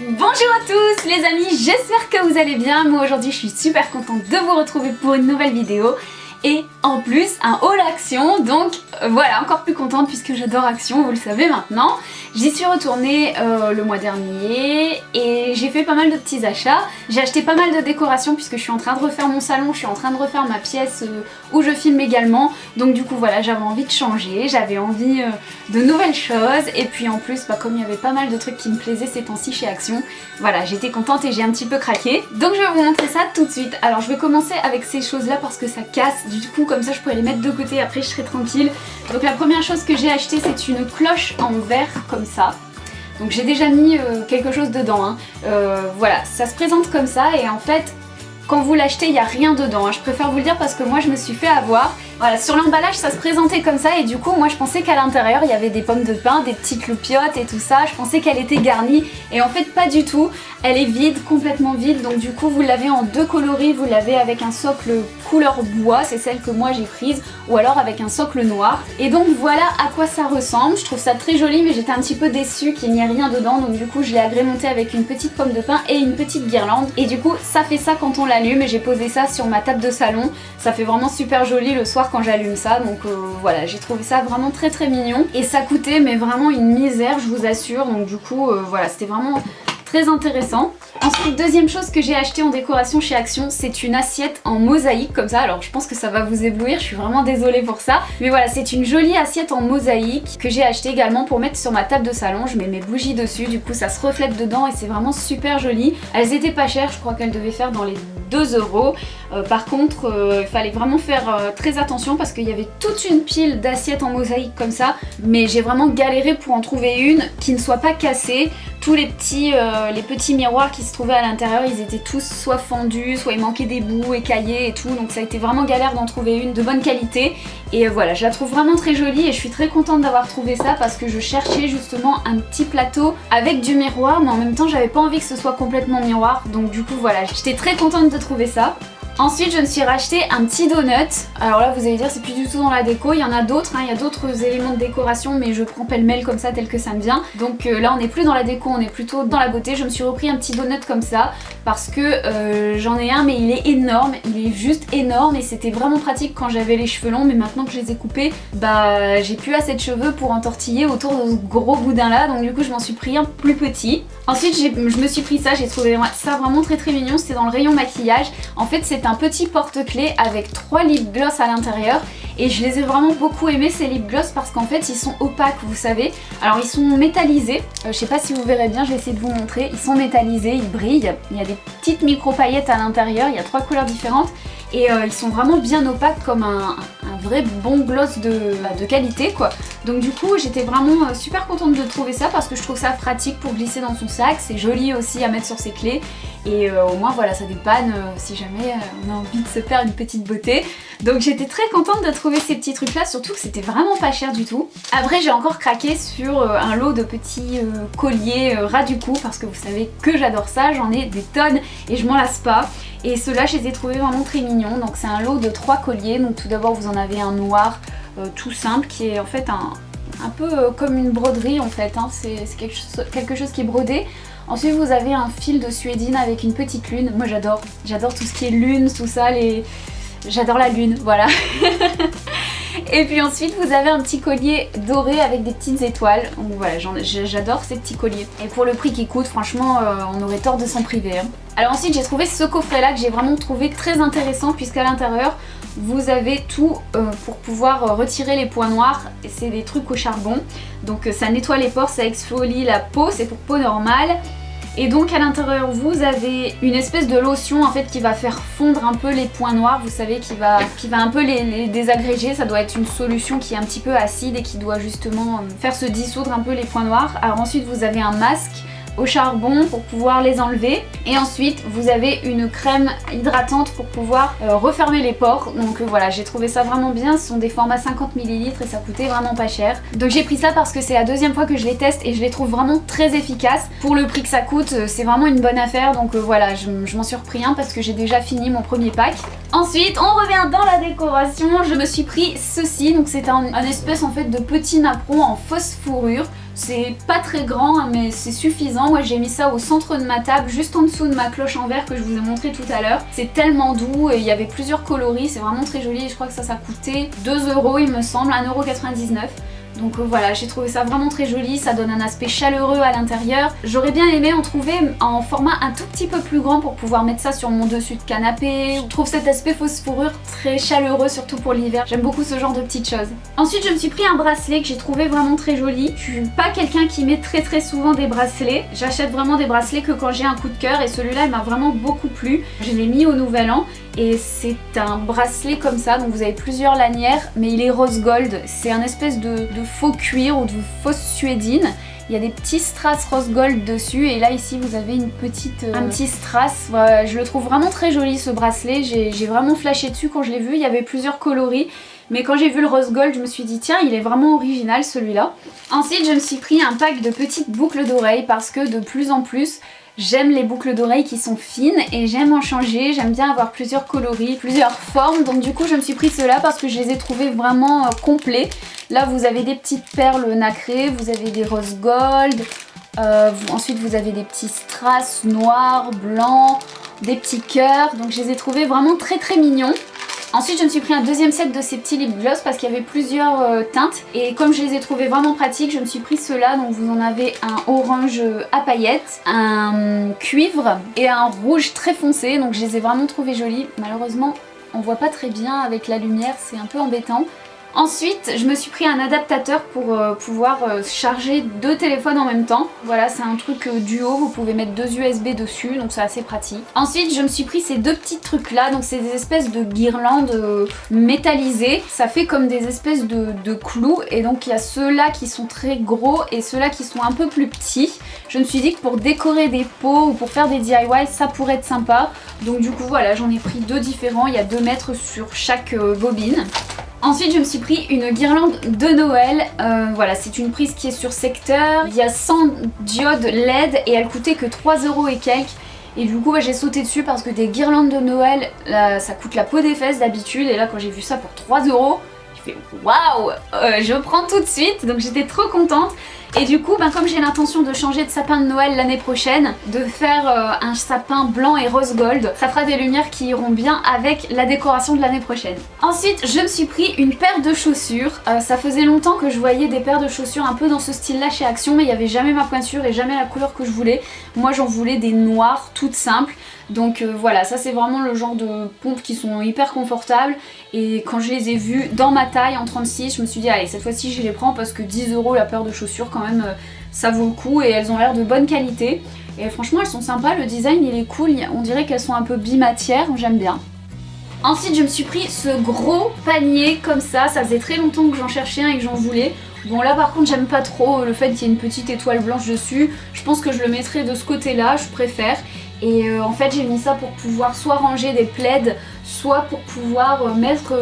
Bonjour à tous les amis, j'espère que vous allez bien. Moi aujourd'hui je suis super contente de vous retrouver pour une nouvelle vidéo. Et en plus un haul Action, donc voilà, encore plus contente puisque j'adore Action, vous le savez maintenant. J'y suis retournée le mois dernier et j'ai fait pas mal de petits achats. J'ai acheté pas mal de décorations puisque je suis en train de refaire mon salon, je suis en train de refaire ma pièce où je filme également. Donc du coup voilà, j'avais envie de changer, j'avais envie de nouvelles choses. Et puis en plus, comme il y avait pas mal de trucs qui me plaisaient ces temps-ci chez Action, voilà, j'étais contente et j'ai un petit peu craqué. Donc je vais vous montrer ça tout de suite. Alors je vais commencer avec ces choses-là parce que ça casse. Du coup comme ça je pourrais les mettre de côté, après je serai tranquille. Donc la première chose que j'ai acheté c'est une cloche en verre comme ça. Donc j'ai déjà mis quelque chose dedans hein. Voilà, ça se présente comme ça et en fait quand vous l'achetez il n'y a rien dedans hein. Je préfère vous le dire parce que moi je me suis fait avoir. Voilà, sur l'emballage ça se présentait comme ça et du coup moi je pensais qu'à l'intérieur il y avait des pommes de pin, des petites loupiottes et tout ça. Je pensais qu'elle était garnie et en fait pas du tout. Elle est vide, complètement vide, donc du coup vous l'avez en deux coloris, vous l'avez avec un socle couleur bois, c'est celle que moi j'ai prise, ou alors avec un socle noir. Et donc voilà à quoi ça ressemble. Je trouve ça très joli mais j'étais un petit peu déçue qu'il n'y ait rien dedans, donc du coup je l'ai agrémenté avec une petite pomme de pin et une petite guirlande. Et du coup ça fait ça quand on l'allume et j'ai posé ça sur ma table de salon. Ça fait vraiment super joli le soir quand j'allume ça, donc voilà, j'ai trouvé ça vraiment très très mignon. Et ça coûtait mais vraiment une misère, je vous assure, donc du coup voilà, c'était vraiment très intéressant. Ensuite, deuxième chose que j'ai acheté en décoration chez Action, c'est une assiette en mosaïque comme ça. Alors je pense que ça va vous éblouir, je suis vraiment désolée pour ça. Mais voilà, c'est une jolie assiette en mosaïque que j'ai acheté également pour mettre sur ma table de salon. Je mets mes bougies dessus, du coup ça se reflète dedans et c'est vraiment super joli. Elles étaient pas chères, je crois qu'elles devaient faire dans les 2 €. Par contre, il fallait vraiment faire très attention parce qu'il y avait toute une pile d'assiettes en mosaïque comme ça. Mais j'ai vraiment galéré pour en trouver une qui ne soit pas cassée. Tous les petits miroirs qui se trouvaient à l'intérieur, ils étaient tous soit fendus, soit il manquait des bouts, écaillés et tout. Donc ça a été vraiment galère d'en trouver une de bonne qualité. Et voilà, je la trouve vraiment très jolie et je suis très contente d'avoir trouvé ça parce que je cherchais justement un petit plateau avec du miroir, mais en même temps j'avais pas envie que ce soit complètement miroir. Donc du coup voilà, j'étais très contente de trouver ça. Ensuite je me suis racheté un petit donut. Alors là vous allez dire c'est plus du tout dans la déco, il y en a d'autres, hein. Il y a d'autres éléments de décoration mais je prends pêle-mêle comme ça tel que ça me vient. Donc là on n'est plus dans la déco, on est plutôt dans la beauté. Je me suis repris un petit donut comme ça parce que j'en ai un mais il est énorme, il est juste énorme et c'était vraiment pratique quand j'avais les cheveux longs, mais maintenant que je les ai coupés, bah j'ai plus assez de cheveux pour entortiller autour de ce gros boudin là, donc du coup je m'en suis pris un plus petit. Ensuite je me suis pris ça, j'ai trouvé ça vraiment très très mignon, c'était dans le rayon maquillage. En fait c'est un petit porte-clés avec 3 lip gloss à l'intérieur et je les ai vraiment beaucoup aimés ces lip gloss parce qu'en fait ils sont opaques, vous savez. Alors ils sont métallisés, je sais pas si vous verrez bien, je vais essayer de vous montrer. Ils sont métallisés, ils brillent, il y a des petites micro paillettes à l'intérieur, il y a 3 couleurs différentes et ils sont vraiment bien opaques comme un vrai bon gloss de qualité quoi. Donc du coup j'étais vraiment super contente de trouver ça parce que je trouve ça pratique pour glisser dans son sac, c'est joli aussi à mettre sur ses clés et au moins voilà ça dépanne si jamais on a envie de se faire une petite beauté. Donc j'étais très contente de trouver ces petits trucs là, surtout que c'était vraiment pas cher du tout. Après j'ai encore craqué sur un lot de petits colliers ras du cou parce que vous savez que j'adore ça, j'en ai des tonnes et je m'en lasse pas. Et ceux-là je les ai trouvés vraiment très mignons. Donc c'est un lot de 3 colliers, donc tout d'abord vous en avez un noir tout simple qui est en fait un peu comme une broderie en fait, hein. C'est quelque chose qui est brodé. Ensuite vous avez un fil de suédine avec une petite lune. Moi j'adore tout ce qui est lune, tout ça, j'adore la lune, voilà. Et puis ensuite vous avez un petit collier doré avec des petites étoiles. Donc voilà, j'adore ces petits colliers. Et pour le prix qui coûte, franchement on aurait tort de s'en priver hein. Alors ensuite j'ai trouvé ce coffret là que j'ai vraiment trouvé très intéressant puisqu'à l'intérieur vous avez tout pour pouvoir retirer les points noirs. C'est des trucs au charbon, donc ça nettoie les pores, ça exfolie la peau, c'est pour peau normale. Et donc à l'intérieur vous avez une espèce de lotion en fait qui va faire fondre un peu les points noirs, vous savez, qui va un peu les désagréger. Ça doit être une solution qui est un petit peu acide et qui doit justement faire se dissoudre un peu les points noirs. Alors ensuite vous avez un masque au charbon pour pouvoir les enlever et ensuite vous avez une crème hydratante pour pouvoir refermer les pores. Donc voilà, j'ai trouvé ça vraiment bien. Ce sont des formats 50 ml et ça coûtait vraiment pas cher. Donc j'ai pris ça parce que c'est la deuxième fois que je les teste et je les trouve vraiment très efficaces. Pour le prix que ça coûte, c'est vraiment une bonne affaire. Donc voilà, je m'en suis repris un parce que j'ai déjà fini mon premier pack. Ensuite on revient dans la décoration. Je me suis pris ceci, donc c'est un espèce en fait de petit napperon en fausse fourrure. C'est pas très grand hein, mais c'est suffisant. Moi j'ai mis ça au centre de ma table, juste en dessous de ma cloche en verre que je vous ai montré tout à l'heure. C'est tellement doux et il y avait plusieurs coloris, c'est vraiment très joli et je crois que ça coûtait 2 € il me semble, 1,99 €. Donc voilà, j'ai trouvé ça vraiment très joli, ça donne un aspect chaleureux à l'intérieur. J'aurais bien aimé en trouver en format un tout petit peu plus grand pour pouvoir mettre ça sur mon dessus de canapé. Je trouve cet aspect fausse fourrure très chaleureux, surtout pour l'hiver. J'aime beaucoup ce genre de petites choses. Ensuite, je me suis pris un bracelet que j'ai trouvé vraiment très joli. Je suis pas quelqu'un qui met très souvent des bracelets. J'achète vraiment des bracelets que quand j'ai un coup de cœur et celui-là il m'a vraiment beaucoup plu. Je l'ai mis au nouvel an. Et c'est un bracelet comme ça, donc vous avez plusieurs lanières, mais il est rose gold. C'est un espèce de faux cuir ou de fausse suédine. Il y a des petits strass rose gold dessus et là ici vous avez un petit strass. Voilà, je le trouve vraiment très joli ce bracelet. J'ai vraiment flashé dessus quand je l'ai vu. Il y avait plusieurs coloris. Mais quand j'ai vu le rose gold, je me suis dit tiens, il est vraiment original celui-là. Ensuite, je me suis pris un pack de petites boucles d'oreilles parce que de plus en plus, j'aime les boucles d'oreilles qui sont fines et j'aime en changer, j'aime bien avoir plusieurs coloris, plusieurs formes. Donc du coup je me suis pris ceux-là parce que je les ai trouvés vraiment complets. Là vous avez des petites perles nacrées, vous avez des rose gold, ensuite vous avez des petits strass noirs, blancs, des petits cœurs. Donc je les ai trouvés vraiment très mignons. Ensuite je me suis pris un deuxième set de ces petits lip gloss parce qu'il y avait plusieurs teintes et comme je les ai trouvés vraiment pratiques, je me suis pris ceux-là. Donc vous en avez un orange à paillettes, un cuivre et un rouge très foncé. Donc je les ai vraiment trouvés jolis. Malheureusement on voit pas très bien avec la lumière, c'est un peu embêtant. Ensuite, je me suis pris un adaptateur pour pouvoir charger 2 téléphones en même temps. Voilà, c'est un truc duo, vous pouvez mettre 2 USB dessus, donc c'est assez pratique. Ensuite, je me suis pris ces 2 petits trucs là, donc c'est des espèces de guirlandes métallisées. Ça fait comme des espèces de clous, et donc il y a ceux-là qui sont très gros et ceux-là qui sont un peu plus petits. Je me suis dit que pour décorer des pots ou pour faire des DIY, ça pourrait être sympa. Donc du coup, voilà, j'en ai pris 2 différents, il y a 2 mètres sur chaque bobine. Ensuite je me suis pris une guirlande de Noël, voilà c'est une prise qui est sur secteur, il y a 100 diodes LED et elle coûtait que 3 € et quelques. Et du coup j'ai sauté dessus parce que des guirlandes de Noël, là, ça coûte la peau des fesses d'habitude et là quand j'ai vu ça pour 3 €, j'ai fait waouh, je prends tout de suite, donc j'étais trop contente. Et du coup, comme j'ai l'intention de changer de sapin de Noël l'année prochaine, de faire un sapin blanc et rose gold, ça fera des lumières qui iront bien avec la décoration de l'année prochaine. Ensuite, je me suis pris une paire de chaussures. Ça faisait longtemps que je voyais des paires de chaussures un peu dans ce style-là chez Action, mais il n'y avait jamais ma pointure et jamais la couleur que je voulais. Moi, j'en voulais des noires, toutes simples. Donc voilà, ça c'est vraiment le genre de pompes qui sont hyper confortables. Et quand je les ai vues dans ma taille en 36, je me suis dit allez, cette fois-ci je les prends parce que 10 € la paire de chaussures quand même, ça vaut le coup et elles ont l'air de bonne qualité. Et franchement elles sont sympas, le design il est cool, on dirait qu'elles sont un peu bimatières, j'aime bien. Ensuite je me suis pris ce gros panier comme ça faisait très longtemps que j'en cherchais un et que j'en voulais. Bon là par contre j'aime pas trop le fait qu'il y ait une petite étoile blanche dessus, je pense que je le mettrai de ce côté là, je préfère. Et en fait j'ai mis ça pour pouvoir soit ranger des plaids, soit pour pouvoir mettre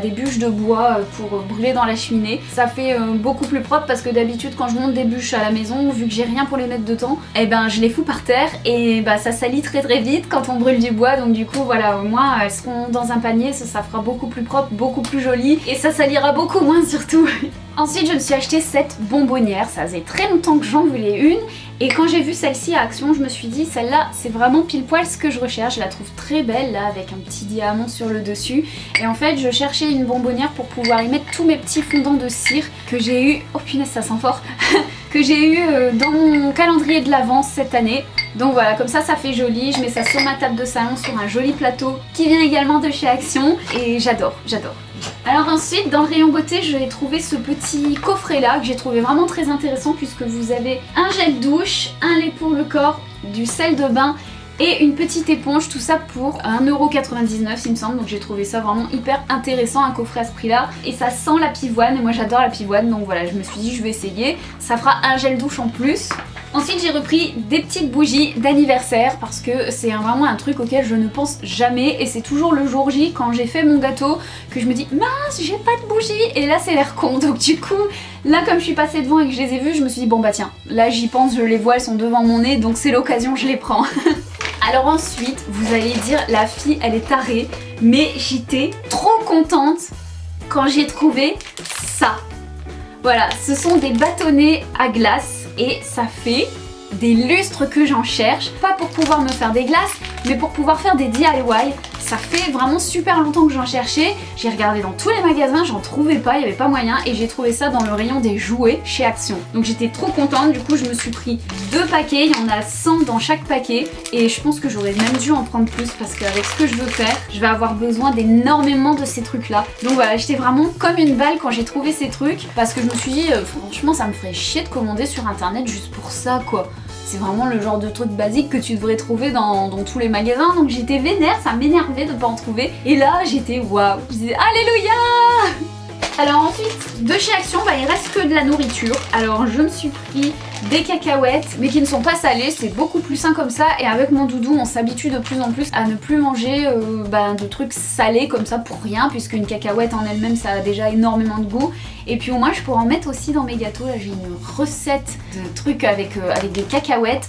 des bûches de bois pour brûler dans la cheminée. Ça fait beaucoup plus propre parce que d'habitude quand je monte des bûches à la maison, vu que j'ai rien pour les mettre dedans, et je les fous par terre et ça salit très vite quand on brûle du bois. Donc du coup voilà, au moins elles seront dans un panier, ça fera beaucoup plus propre, beaucoup plus joli et ça salira beaucoup moins surtout. Ensuite je me suis acheté cette bonbonnière, ça faisait très longtemps que j'en voulais une. Et quand j'ai vu celle-ci à Action, je me suis dit celle-là c'est vraiment pile poil ce que je recherche. Je la trouve très belle là avec un petit diamant sur le dessus. Et en fait je cherchais une bonbonnière pour pouvoir y mettre tous mes petits fondants de cire que j'ai eu, oh punaise ça sent fort, que j'ai eu dans mon calendrier de l'Avent cette année. Donc voilà, comme ça fait joli, je mets ça sur ma table de salon sur un joli plateau qui vient également de chez Action et j'adore, j'adore. Alors ensuite dans le rayon beauté j'ai trouvé ce petit coffret là que j'ai trouvé vraiment très intéressant puisque vous avez un gel douche, un lait pour le corps, du sel de bain et une petite éponge, tout ça pour 1,99 € il me semble. Donc j'ai trouvé ça vraiment hyper intéressant, un coffret à ce prix là et ça sent la pivoine et moi j'adore la pivoine donc voilà, je me suis dit je vais essayer, ça fera un gel douche en plus. Ensuite j'ai repris des petites bougies d'anniversaire parce que c'est vraiment un truc auquel je ne pense jamais et c'est toujours le jour J quand j'ai fait mon gâteau que je me dis mince j'ai pas de bougies et là c'est l'air con. Donc du coup là comme je suis passée devant et que je les ai vues je me suis dit bon tiens, là j'y pense, je les vois, elles sont devant mon nez donc c'est l'occasion, je les prends. Alors ensuite vous allez dire la fille elle est tarée, mais j'étais trop contente quand j'ai trouvé ça. Voilà, ce sont des bâtonnets à glace et ça fait des lustres que j'en cherche, pas pour pouvoir me faire des glaces, mais pour pouvoir faire des DIY. Ça fait vraiment super longtemps que j'en cherchais, j'ai regardé dans tous les magasins, j'en trouvais pas, il n'y avait pas moyen, et j'ai trouvé ça dans le rayon des jouets chez Action. Donc j'étais trop contente, du coup je me suis pris 2 paquets, il y en a 100 dans chaque paquet, et je pense que j'aurais même dû en prendre plus parce qu'avec ce que je veux faire, je vais avoir besoin d'énormément de ces trucs là. Donc voilà, j'étais vraiment comme une balle quand j'ai trouvé ces trucs, parce que je me suis dit, franchement ça me ferait chier de commander sur internet juste pour ça quoi. C'est vraiment le genre de truc basique que tu devrais trouver dans tous les magasins, donc j'étais vénère, ça m'énervait de pas en trouver. Et là j'étais waouh, je disais alléluia. Alors ensuite, de chez Action, il reste que de la nourriture. Alors je me suis pris des cacahuètes, mais qui ne sont pas salées, c'est beaucoup plus sain comme ça. Et avec mon doudou, on s'habitue de plus en plus à ne plus manger de trucs salés comme ça pour rien, puisque une cacahuète en elle-même, ça a déjà énormément de goût. Et puis au moins, je pourrais en mettre aussi dans mes gâteaux. Là, j'ai une recette de trucs avec des cacahuètes.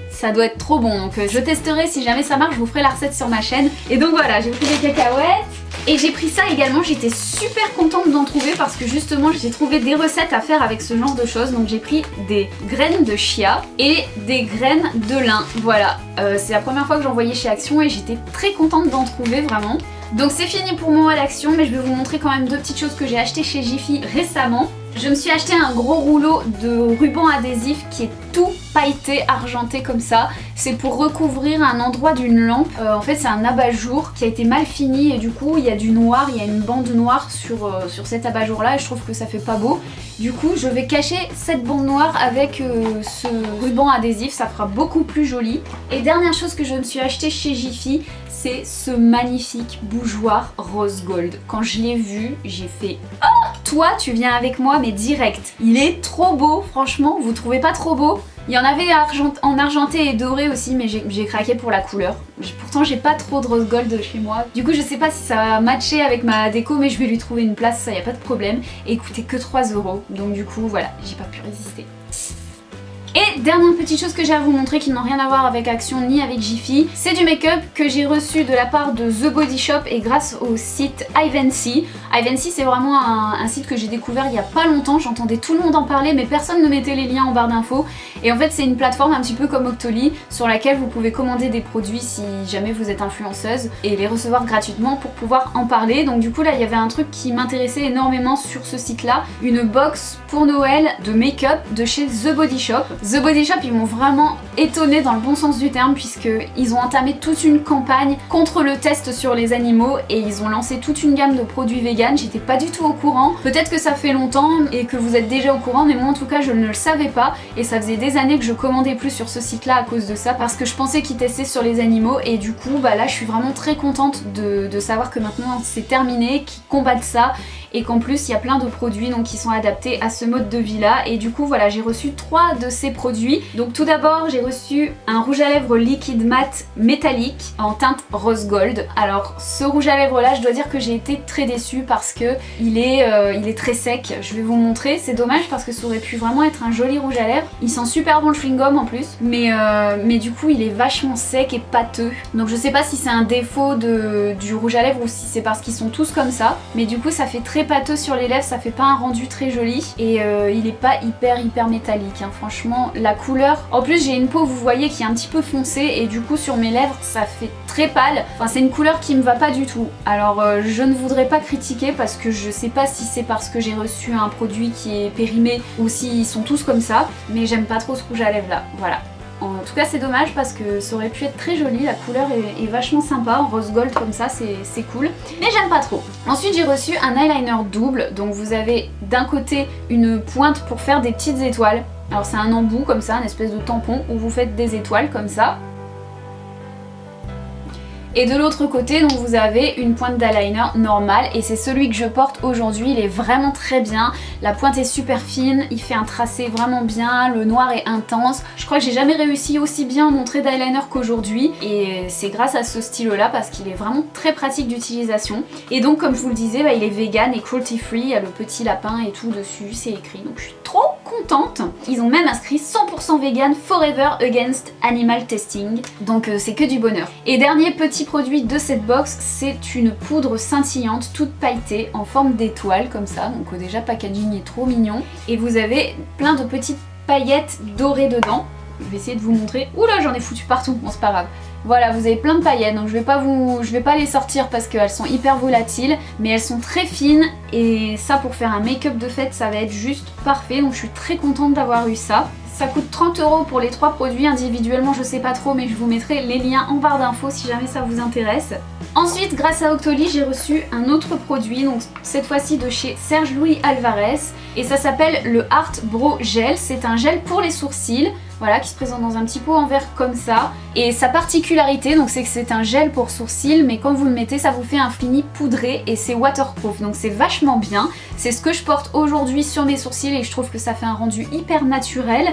Ça doit être trop bon, donc je testerai, si jamais ça marche, je vous ferai la recette sur ma chaîne. Et donc voilà, j'ai pris des cacahuètes. Et j'ai pris ça également, j'étais super contente d'en trouver parce que justement j'ai trouvé des recettes à faire avec ce genre de choses. Donc j'ai pris des graines de chia et des graines de lin. Voilà, c'est la première fois que j'en voyais chez Action et j'étais très contente d'en trouver vraiment. Donc c'est fini pour mon haul Action, mais je vais vous montrer quand même 2 petites choses que j'ai achetées chez Jiffy récemment. Je me suis acheté un gros rouleau de ruban adhésif qui est tout pailleté, argenté comme ça. C'est pour recouvrir un endroit d'une lampe. En fait c'est un abat-jour qui a été mal fini et du coup il y a du noir, il y a une bande noire sur cet abat-jour là et je trouve que ça fait pas beau. Du coup je vais cacher cette bande noire avec ce ruban adhésif, ça fera beaucoup plus joli. Et dernière chose que je me suis acheté chez Jiffy, c'est ce magnifique bougeoir rose gold. Quand je l'ai vu, j'ai fait « Oh, toi tu viens avec moi mais direct !» Il est trop beau, franchement, vous trouvez pas trop beau? Il y en avait en argenté et doré aussi, mais j'ai craqué pour la couleur. Pourtant j'ai pas trop de rose gold chez moi. Du coup je sais pas si ça va matcher avec ma déco, mais je vais lui trouver une place, ça y a pas de problème. Et il coûtait que 3 €, donc du coup voilà, j'ai pas pu résister. Et dernière petite chose que j'ai à vous montrer qui n'ont rien à voir avec Action ni avec Jiffy, c'est du make-up que j'ai reçu de la part de The Body Shop et grâce au site Ivancy. Ivancy c'est vraiment un site que j'ai découvert il y a pas longtemps, j'entendais tout le monde en parler mais personne ne mettait les liens en barre d'infos. Et en fait c'est une plateforme un petit peu comme Octoly sur laquelle vous pouvez commander des produits si jamais vous êtes influenceuse et les recevoir gratuitement pour pouvoir en parler. Donc du coup là il y avait un truc qui m'intéressait énormément sur ce site là, une box pour Noël de make-up de chez The Body Shop. The Body Shop ils m'ont vraiment étonnée dans le bon sens du terme puisqu'ils ont entamé toute une campagne contre le test sur les animaux et ils ont lancé toute une gamme de produits vegan. J'étais pas du tout au courant, peut-être que ça fait longtemps et que vous êtes déjà au courant mais moi en tout cas je ne le savais pas et ça faisait des années que je commandais plus sur ce site là à cause de ça parce que je pensais qu'ils testaient sur les animaux et du coup bah là je suis vraiment très contente de savoir que maintenant c'est terminé, qu'ils combattent ça et qu'en plus il y a plein de produits donc qui sont adaptés à ce mode de vie là et du coup voilà j'ai reçu 3 de ces produits. Donc tout d'abord j'ai reçu un rouge à lèvres liquide mat métallique en teinte rose gold. Alors ce rouge à lèvres là je dois dire que j'ai été très déçue parce que il est très sec, je vais vous montrer, c'est dommage parce que ça aurait pu vraiment être un joli rouge à lèvres. Il sent super bon le chewing gum en plus mais du coup il est vachement sec et pâteux donc je sais pas si c'est un défaut du rouge à lèvres ou si c'est parce qu'ils sont tous comme ça mais du coup ça fait très pâteux sur les lèvres, ça fait pas un rendu très joli et il est pas hyper métallique hein. Franchement la couleur, en plus j'ai une peau vous voyez qui est un petit peu foncée et du coup sur mes lèvres ça fait très pâle, enfin c'est une couleur qui me va pas du tout. Alors je ne voudrais pas critiquer parce que je sais pas si c'est parce que j'ai reçu un produit qui est périmé ou s'ils sont tous comme ça mais j'aime pas trop ce rouge à lèvres là, voilà. En tout cas c'est dommage parce que ça aurait pu être très joli, la couleur est vachement sympa, en rose gold comme ça c'est cool, mais j'aime pas trop. Ensuite j'ai reçu un eyeliner double, donc vous avez d'un côté une pointe pour faire des petites étoiles, alors c'est un embout comme ça, une espèce de tampon où vous faites des étoiles comme ça. Et de l'autre côté donc vous avez une pointe d'eyeliner normale et c'est celui que je porte aujourd'hui, il est vraiment très bien, la pointe est super fine, il fait un tracé vraiment bien, le noir est intense, je crois que j'ai jamais réussi aussi bien à montrer d'eyeliner qu'aujourd'hui et c'est grâce à ce stylo là parce qu'il est vraiment très pratique d'utilisation et donc comme je vous le disais bah, il est vegan et cruelty free, il y a le petit lapin et tout dessus, c'est écrit donc je suis trop contente. Ils ont même inscrit 100% vegan forever against animal testing. Donc c'est que du bonheur. Et dernier petit produit de cette box, c'est une poudre scintillante toute pailletée en forme d'étoile comme ça. Donc déjà packaging est trop mignon. Et vous avez plein de petites paillettes dorées dedans. Je vais essayer de vous montrer. Oula, j'en ai foutu partout. Bon, c'est pas grave. Voilà, vous avez plein de paillettes, donc je vais pas les sortir parce qu'elles sont hyper volatiles, mais elles sont très fines et ça pour faire un make-up de fête, ça va être juste parfait. Donc je suis très contente d'avoir eu ça. Ça coûte 30 € pour les 3 produits, individuellement je sais pas trop, mais je vous mettrai les liens en barre d'infos si jamais ça vous intéresse. Ensuite, grâce à Octoly, j'ai reçu un autre produit, donc cette fois-ci de chez Serge Louis Alvarez, et ça s'appelle le Art Brow Gel. C'est un gel pour les sourcils, voilà, qui se présente dans un petit pot en verre comme ça. Et sa particularité, donc c'est que c'est un gel pour sourcils, mais quand vous le mettez, ça vous fait un fini poudré et c'est waterproof, donc c'est vachement bien. C'est ce que je porte aujourd'hui sur mes sourcils et je trouve que ça fait un rendu hyper naturel.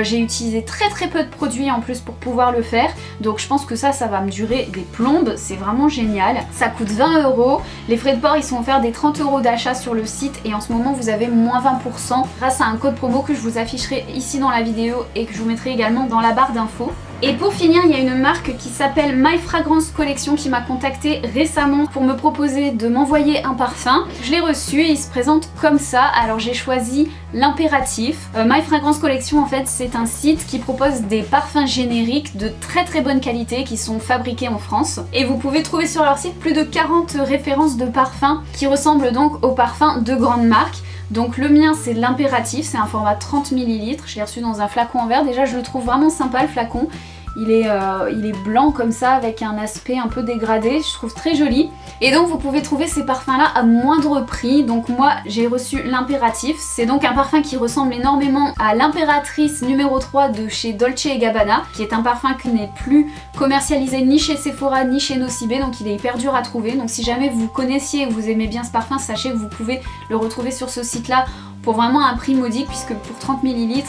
J'ai utilisé très peu de produits en plus pour pouvoir le faire, donc je pense que ça va me durer des plombes, c'est vraiment génial. Ça coûte 20 €, les frais de port ils sont offerts des 30 € d'achat sur le site et en ce moment vous avez moins 20% grâce à un code promo que je vous afficherai ici dans la vidéo et que je vous mettrai également dans la barre d'infos. Et pour finir, il y a une marque qui s'appelle My Fragrance Collection qui m'a contactée récemment pour me proposer de m'envoyer un parfum. Je l'ai reçu et il se présente comme ça. Alors j'ai choisi l'impératif. My Fragrance Collection en fait c'est un site qui propose des parfums génériques de très bonne qualité qui sont fabriqués en France. Et vous pouvez trouver sur leur site plus de 40 références de parfums qui ressemblent donc aux parfums de grandes marques. Donc le mien c'est l'impératif, c'est un format 30 ml, je l'ai reçu dans un flacon en verre. Déjà je le trouve vraiment sympa le flacon, il est blanc comme ça avec un aspect un peu dégradé, je trouve très joli. Et donc vous pouvez trouver ces parfums là à moindre prix. Donc moi j'ai reçu l'impératif, c'est donc un parfum qui ressemble énormément à l'impératrice numéro 3 de chez Dolce & Gabbana, qui est un parfum qui n'est plus commercialisé ni chez Sephora ni chez Nocibé, donc il est hyper dur à trouver. Donc si jamais vous connaissiez et vous aimez bien ce parfum, sachez que vous pouvez le retrouver sur ce site là pour vraiment un prix modique, puisque pour 30 ml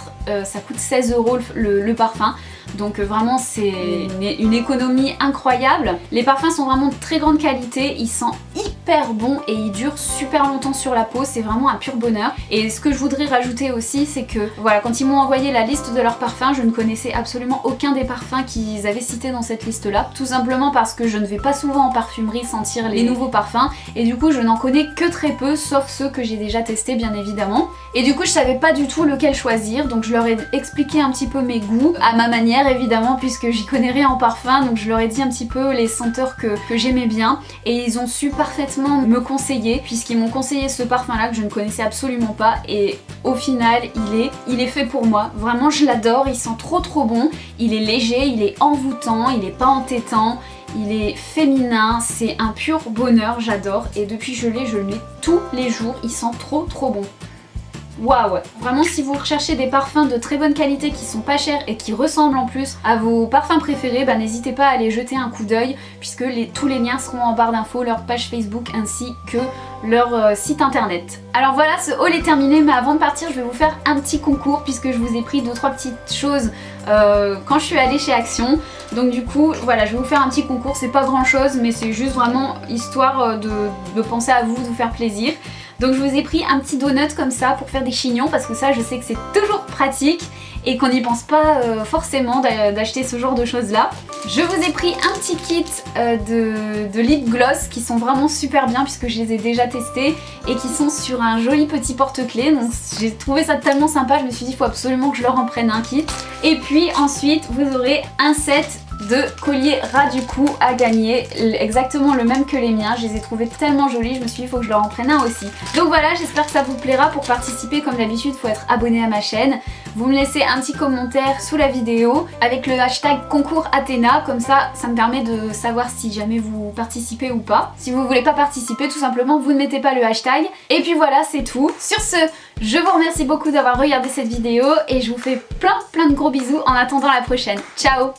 ça coûte 16 € le parfum. Donc vraiment c'est une économie incroyable. Les parfums sont vraiment de très grande qualité, ils sentent hyper bon et ils durent super longtemps sur la peau, c'est vraiment un pur bonheur. Et ce que je voudrais rajouter aussi, c'est que voilà, quand ils m'ont envoyé la liste de leurs parfums, je ne connaissais absolument aucun des parfums qu'ils avaient cités dans cette liste là, tout simplement parce que je ne vais pas souvent en parfumerie sentir les nouveaux parfums et du coup je n'en connais que très peu, sauf ceux que j'ai déjà testés bien évidemment. Et du coup je savais pas du tout lequel choisir, donc je leur ai expliqué un petit peu mes goûts à ma manière évidemment, puisque j'y connais rien en parfum, donc je leur ai dit un petit peu les senteurs que j'aimais bien et ils ont su parfaitement me conseiller, puisqu'ils m'ont conseillé ce parfum là que je ne connaissais absolument pas et au final il est fait pour moi. Vraiment je l'adore, il sent trop bon, il est léger, il est envoûtant, il est pas entêtant, il est féminin, c'est un pur bonheur, j'adore et depuis que je le mets tous les jours, il sent trop bon. Waouh! Vraiment si vous recherchez des parfums de très bonne qualité qui sont pas chers et qui ressemblent en plus à vos parfums préférés, bah n'hésitez pas à aller jeter un coup d'œil puisque tous les liens seront en barre d'infos, leur page Facebook ainsi que leur site internet. Alors voilà, ce haul est terminé, mais avant de partir je vais vous faire un petit concours puisque je vous ai pris 2-3 petites choses quand je suis allée chez Action. Donc du coup voilà, je vais vous faire un petit concours, c'est pas grand chose mais c'est juste vraiment histoire de penser à vous, de vous faire plaisir. Donc je vous ai pris un petit donut comme ça pour faire des chignons parce que ça je sais que c'est toujours pratique et qu'on n'y pense pas forcément d'acheter ce genre de choses là. Je vous ai pris un petit kit de lip gloss qui sont vraiment super bien puisque je les ai déjà testés et qui sont sur un joli petit porte-clés. Donc j'ai trouvé ça tellement sympa, je me suis dit il faut absolument que je leur en prenne un kit. Et puis ensuite vous aurez un set de colliers ras du cou à gagner, exactement le même que les miens. Je les ai trouvés tellement jolis, je me suis dit il faut que je leur en prenne un aussi. Donc voilà, j'espère que ça vous plaira. Pour participer comme d'habitude il faut être abonné à ma chaîne. Vous me laissez un petit commentaire sous la vidéo avec le hashtag concours Athéna, comme ça ça me permet de savoir si jamais vous participez ou pas. Si vous voulez pas participer, tout simplement vous ne mettez pas le hashtag. Et puis voilà, c'est tout. Sur ce, je vous remercie beaucoup d'avoir regardé cette vidéo et je vous fais plein de gros bisous en attendant la prochaine. Ciao!